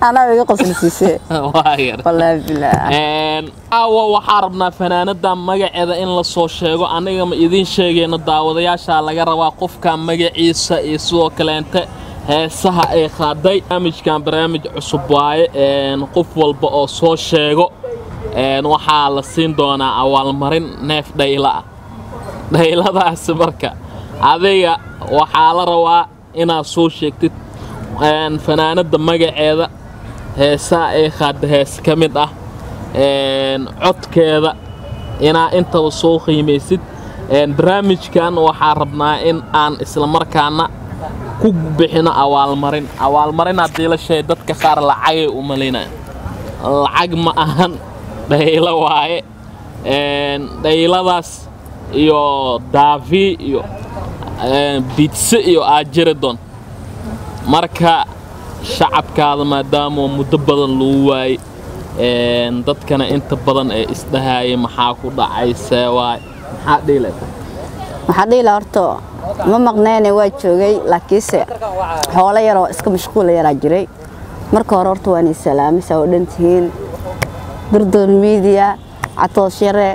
أنا بيقص نسيسي واير والله بالله waxaa rabnaa fanaanada magaceeda in la soo sheego aniga ma idin sheegayno daawadayaasha laga rabaa qofka magaciisa iyo sidoo kaleente heesaha ay qaaday barnaamij cusub waaye qof walba oo soo sheego waxaa la siin doonaa awaalmarin neef dhayla ah dhayladaas marka adiga waxaa la rabaa inaad soo sheegtid fanaanada magaceeda heesaha ay qaaday hees ka mid ah codkeeda inaa intaba soo qiimeysid barnaamijkan waxaa rabnaa in aan isla markaana ku bixino awaalmarin haddii la sheegay dadka qaar lacagay u maleynayaan lacag ma ahan dhaylo waaye dhayladaas iyo daafi iyo bitse iyo ajiridon marka shacabkaada maadaama muddo badan loo waayay dadkana inta badan ee isdhahaayay maxaa ku dhacay seewaay maxaa dhiilaysa waxaa dhiila horto ma maqneen waa joogay laakiinse xoolo yar oo iska mashquul yar jiray marka hore horto waan salaamisa oo dhantiin durdur media atoos yare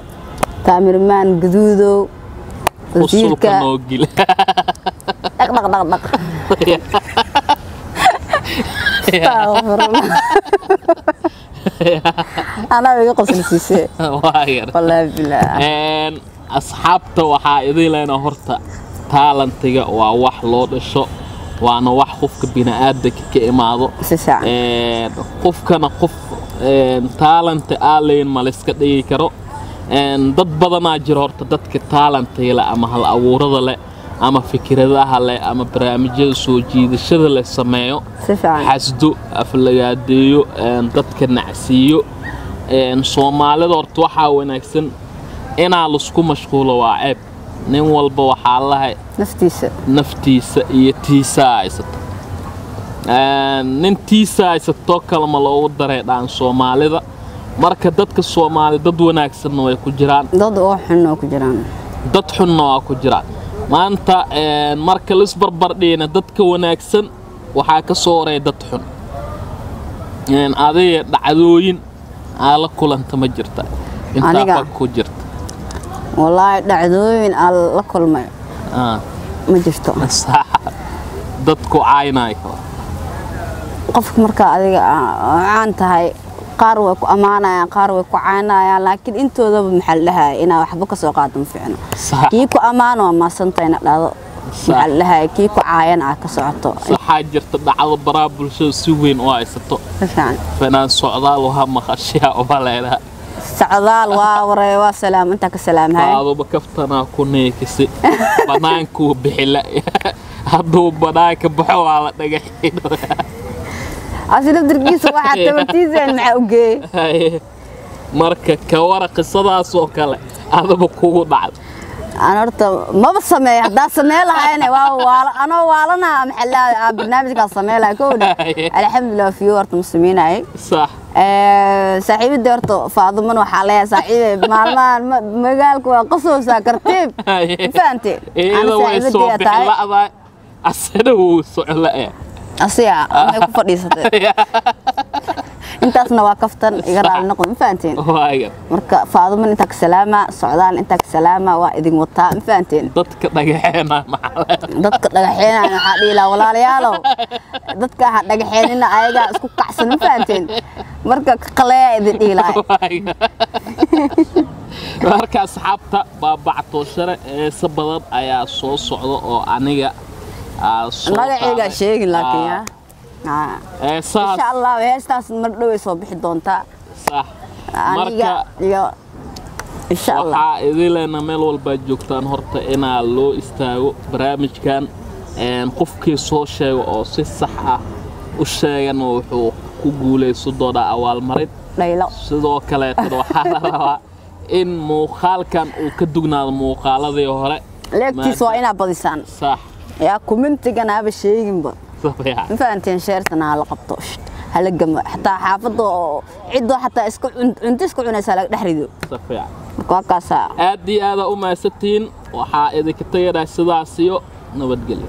kaamirmaan gaduudow wasiirka noogil dhaq أنا بيقص نسيسي واير والله بالله أصحابته waxaa idin leena horta talentiga waa wax loo dhasho waana wax qofka bini'aadamka ka imaado qofkana qof talent aaleen ma la iska dhigi karo dad badan jira horta dadka talentiga la ama hal abuurada leh ama fikradaha leh ama barnaamijyada soo jiidashada la sameeyo xasdo aflagaadeeyo dadka nacsiyo Soomaalida horta waxa wanaagsan inaa la isku mashquulo waa ceeb nin walba waxa lahay naftiisa iyo tiisa haysato nin tiisa haysato kalma loogu daray dhaan Soomaalida marka dadka Soomaali dad wanaagsan way ku jiraan dad xun oo ku jiraan maanta marka la isbarbar dhigna dadka wanaagsan waxa ka soo horay dad xun adiga dhacdooyin ala kulanta ma jirta inta ku jirta wallahi dhacdooyin ala kulmay ma jirto dadku caynay qofka marka adiga aan tahay qaar way ku amaanayaan qaar way ku caynayaan laakiin intooda maxal lahaa ina waxba ka soo qaadan fiicno kii ku amaano ma santayna dhado maxal lahaa kii ku caayan ka socoto waxa jirta dhacdo baraa bulshada si weyn oo haysato fanaan socdaal waxa maqashiya oo baleeda socdaal waa waray waa salaam inta ka salaamhay aduba kaftana ku neekisi banaanku bixila haduu banaanka baxo waa la dhagaxay أصلاً درجيس واحد تبتيزين معوجي مركة كورق قصة سوكلة هذا بقوة بعد أنا رت ما بسمع هذا سمع لها يعني أنا والنا محل برنامج كان سمع لها كودا الحمد لله في ورط مسلمين أي صح صاحب الدورت فاضمن وحاليا صاحب معلمان مقالك وقصو ساكرتيب فانتي أنا صاحب الدورت لا أصله سؤال إيه أصيع أنا كفرديسة أنت نواقفتن إقرار نقول فانتين مركا فاضمن أنتك سلامة سعدان أنتك سلامة وإذن وطاء فانتين ضدك دقحينا ضدك دقحينا أنا حقي لا ولا ريالو ضدك دقحينا أيقا اسكو كحسن فانتين مركا قليا إذن إيلاي مركا أصحابتا بابعتو شرع سبضب أيا سو سعودو أو أنيقا magaciga sheegi laakiin إن شاء الله هستاس مردو يصبح دونتا صح marka iyo إن شاء الله waxa idilena meel walba joogtaan horta ina loo istaago barnaamijkan qofkii soo sheego oo si sax ah u sheegan wuxuu ku guuleyso dooda awaalmarin dhaylo sidoo kale waxa la rabaa in muuqaalkan uu ka dugnaado muuqaaladii hore leegtiis waa ina badisaan صح يا كومنتي أنا بشيء جنب فأنتين شيرتنا على قبطوش هلا جم حتى حافظوا عدوا حتى اسكو أنت اسكو عنا سالك دحريدو صفيع كوكاسا أدي هذا 60 waxaa idinka tagaynaa sidaas iyo nabadgelyo